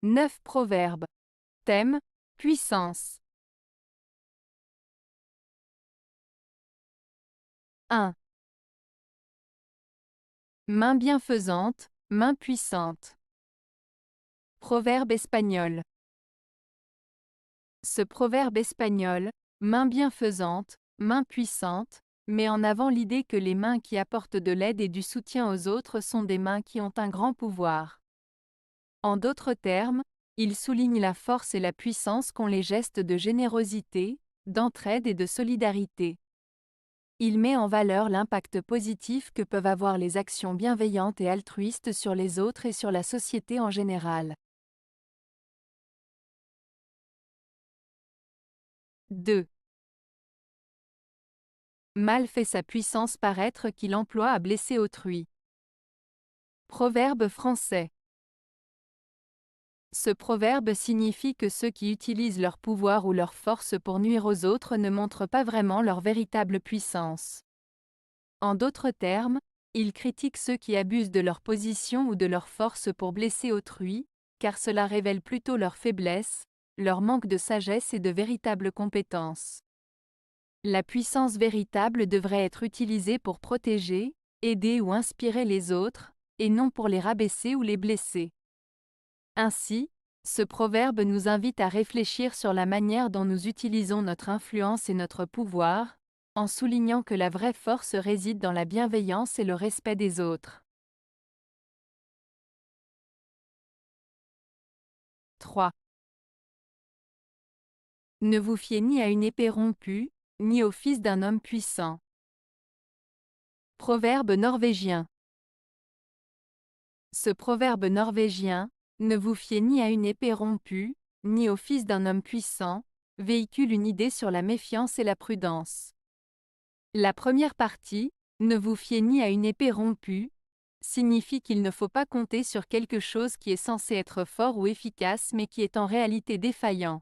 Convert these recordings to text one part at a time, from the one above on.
9 proverbes. Thème, puissance. 1. Main bienfaisante, main puissante. Proverbe espagnol. Ce proverbe espagnol, main bienfaisante, main puissante, met en avant l'idée que les mains qui apportent de l'aide et du soutien aux autres sont des mains qui ont un grand pouvoir. En d'autres termes, il souligne la force et la puissance qu'ont les gestes de générosité, d'entraide et de solidarité. Il met en valeur l'impact positif que peuvent avoir les actions bienveillantes et altruistes sur les autres et sur la société en général. 2. Mal fait sa puissance paraître qu'il emploie à blesser autrui. Proverbe français. Ce proverbe signifie que ceux qui utilisent leur pouvoir ou leur force pour nuire aux autres ne montrent pas vraiment leur véritable puissance. En d'autres termes, il critique ceux qui abusent de leur position ou de leur force pour blesser autrui, car cela révèle plutôt leur faiblesse, leur manque de sagesse et de véritables compétences. La puissance véritable devrait être utilisée pour protéger, aider ou inspirer les autres, et non pour les rabaisser ou les blesser. Ainsi, ce proverbe nous invite à réfléchir sur la manière dont nous utilisons notre influence et notre pouvoir, en soulignant que la vraie force réside dans la bienveillance et le respect des autres. 3. Ne vous fiez ni à une épée rompue, ni au fils d'un homme puissant. Proverbe norvégien. Ce proverbe norvégien, ne vous fiez ni à une épée rompue, ni au fils d'un homme puissant, véhicule une idée sur la méfiance et la prudence. La première partie, ne vous fiez ni à une épée rompue, signifie qu'il ne faut pas compter sur quelque chose qui est censé être fort ou efficace mais qui est en réalité défaillant.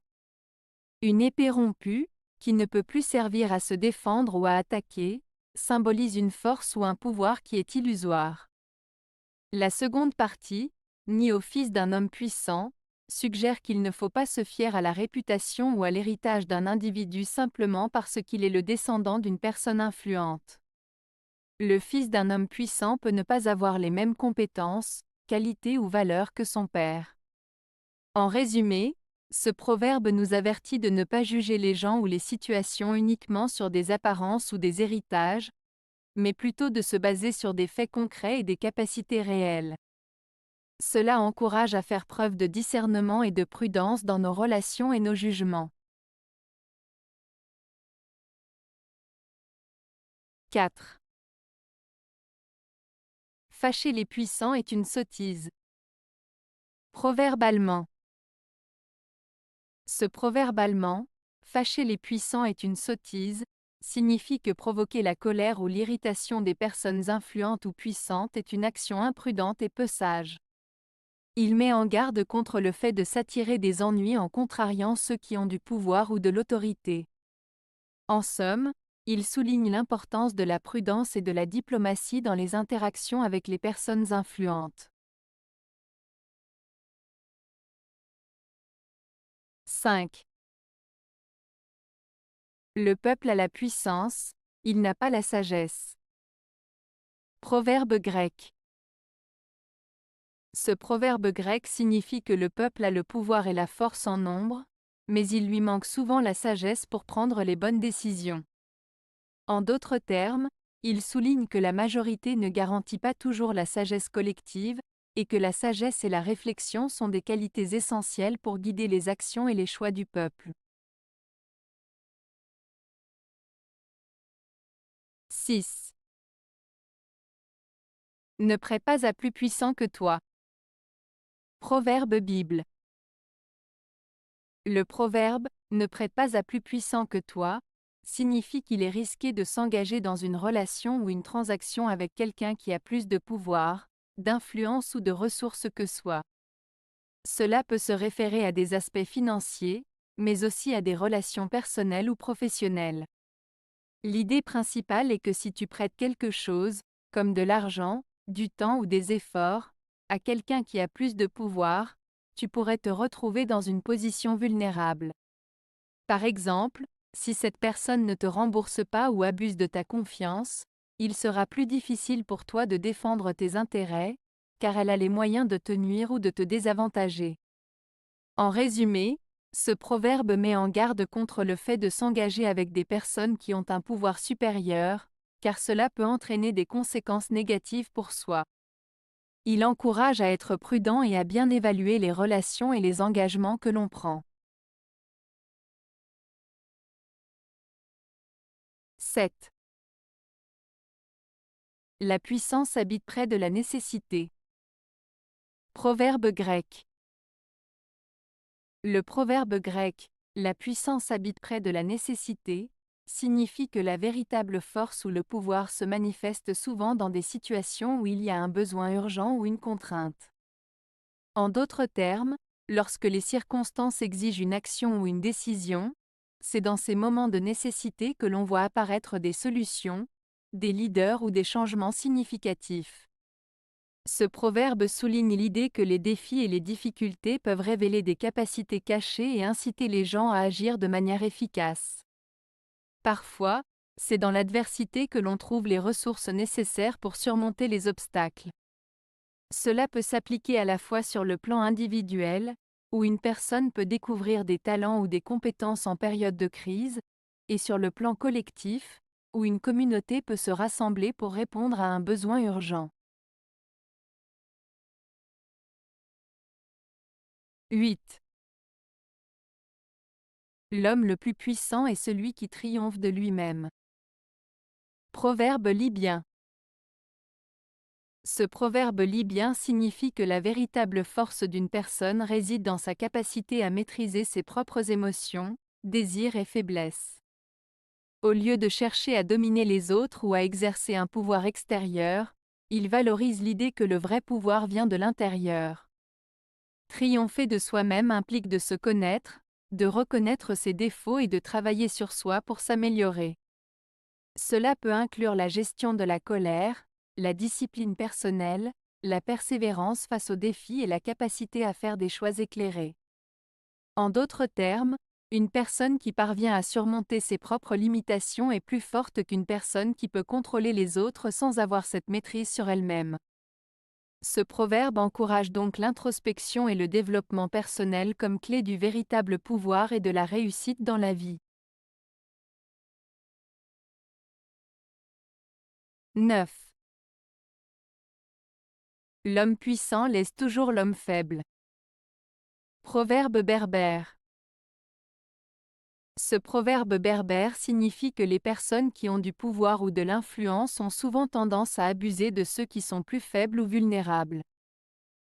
Une épée rompue, qui ne peut plus servir à se défendre ou à attaquer, symbolise une force ou un pouvoir qui est illusoire. La seconde partie, ni au fils d'un homme puissant, suggère qu'il ne faut pas se fier à la réputation ou à l'héritage d'un individu simplement parce qu'il est le descendant d'une personne influente. Le fils d'un homme puissant peut ne pas avoir les mêmes compétences, qualités ou valeurs que son père. En résumé, ce proverbe nous avertit de ne pas juger les gens ou les situations uniquement sur des apparences ou des héritages, mais plutôt de se baser sur des faits concrets et des capacités réelles. Cela encourage à faire preuve de discernement et de prudence dans nos relations et nos jugements. 4. Fâcher les puissants est une sottise. Proverbe allemand. Ce proverbe allemand, fâcher les puissants est une sottise, signifie que provoquer la colère ou l'irritation des personnes influentes ou puissantes est une action imprudente et peu sage. Il met en garde contre le fait de s'attirer des ennuis en contrariant ceux qui ont du pouvoir ou de l'autorité. En somme, il souligne l'importance de la prudence et de la diplomatie dans les interactions avec les personnes influentes. 5. Le peuple a la puissance, il n'a pas la sagesse. Proverbe grec. Ce proverbe grec signifie que le peuple a le pouvoir et la force en nombre, mais il lui manque souvent la sagesse pour prendre les bonnes décisions. En d'autres termes, il souligne que la majorité ne garantit pas toujours la sagesse collective, et que la sagesse et la réflexion sont des qualités essentielles pour guider les actions et les choix du peuple. 6. Ne prête pas à plus puissant que toi. Proverbe Bible. Le proverbe « ne prête pas à plus puissant que toi » signifie qu'il est risqué de s'engager dans une relation ou une transaction avec quelqu'un qui a plus de pouvoir, d'influence ou de ressources que soi. Cela peut se référer à des aspects financiers, mais aussi à des relations personnelles ou professionnelles. L'idée principale est que si tu prêtes quelque chose, comme de l'argent, du temps ou des efforts, à quelqu'un qui a plus de pouvoir, tu pourrais te retrouver dans une position vulnérable. Par exemple, si cette personne ne te rembourse pas ou abuse de ta confiance, il sera plus difficile pour toi de défendre tes intérêts, car elle a les moyens de te nuire ou de te désavantager. En résumé, ce proverbe met en garde contre le fait de s'engager avec des personnes qui ont un pouvoir supérieur, car cela peut entraîner des conséquences négatives pour soi. Il encourage à être prudent et à bien évaluer les relations et les engagements que l'on prend. 7. La puissance habite près de la nécessité. Proverbe grec. Le proverbe grec « La puissance habite près de la nécessité » signifie que la véritable force ou le pouvoir se manifeste souvent dans des situations où il y a un besoin urgent ou une contrainte. En d'autres termes, lorsque les circonstances exigent une action ou une décision, c'est dans ces moments de nécessité que l'on voit apparaître des solutions, des leaders ou des changements significatifs. Ce proverbe souligne l'idée que les défis et les difficultés peuvent révéler des capacités cachées et inciter les gens à agir de manière efficace. Parfois, c'est dans l'adversité que l'on trouve les ressources nécessaires pour surmonter les obstacles. Cela peut s'appliquer à la fois sur le plan individuel, où une personne peut découvrir des talents ou des compétences en période de crise, et sur le plan collectif, où une communauté peut se rassembler pour répondre à un besoin urgent. 8. L'homme le plus puissant est celui qui triomphe de lui-même. Proverbe libyen. Ce proverbe libyen signifie que la véritable force d'une personne réside dans sa capacité à maîtriser ses propres émotions, désirs et faiblesses. Au lieu de chercher à dominer les autres ou à exercer un pouvoir extérieur, il valorise l'idée que le vrai pouvoir vient de l'intérieur. Triompher de soi-même implique de se connaître, de reconnaître ses défauts et de travailler sur soi pour s'améliorer. Cela peut inclure la gestion de la colère, la discipline personnelle, la persévérance face aux défis et la capacité à faire des choix éclairés. En d'autres termes, une personne qui parvient à surmonter ses propres limitations est plus forte qu'une personne qui peut contrôler les autres sans avoir cette maîtrise sur elle-même. Ce proverbe encourage donc l'introspection et le développement personnel comme clé du véritable pouvoir et de la réussite dans la vie. 9. L'homme puissant laisse toujours l'homme faible. Proverbe berbère. Ce proverbe berbère signifie que les personnes qui ont du pouvoir ou de l'influence ont souvent tendance à abuser de ceux qui sont plus faibles ou vulnérables.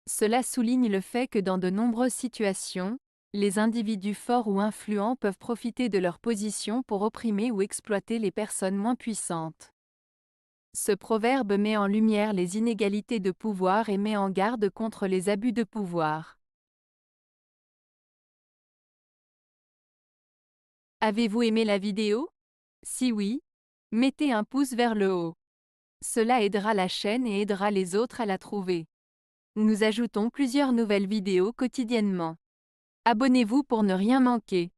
Cela souligne le fait que dans de nombreuses situations, les individus forts ou influents peuvent profiter de leur position pour opprimer ou exploiter les personnes moins puissantes. Ce proverbe met en lumière les inégalités de pouvoir et met en garde contre les abus de pouvoir. Avez-vous aimé la vidéo? Si oui, mettez un pouce vers le haut. Cela aidera la chaîne et aidera les autres à la trouver. Nous ajoutons plusieurs nouvelles vidéos quotidiennement. Abonnez-vous pour ne rien manquer.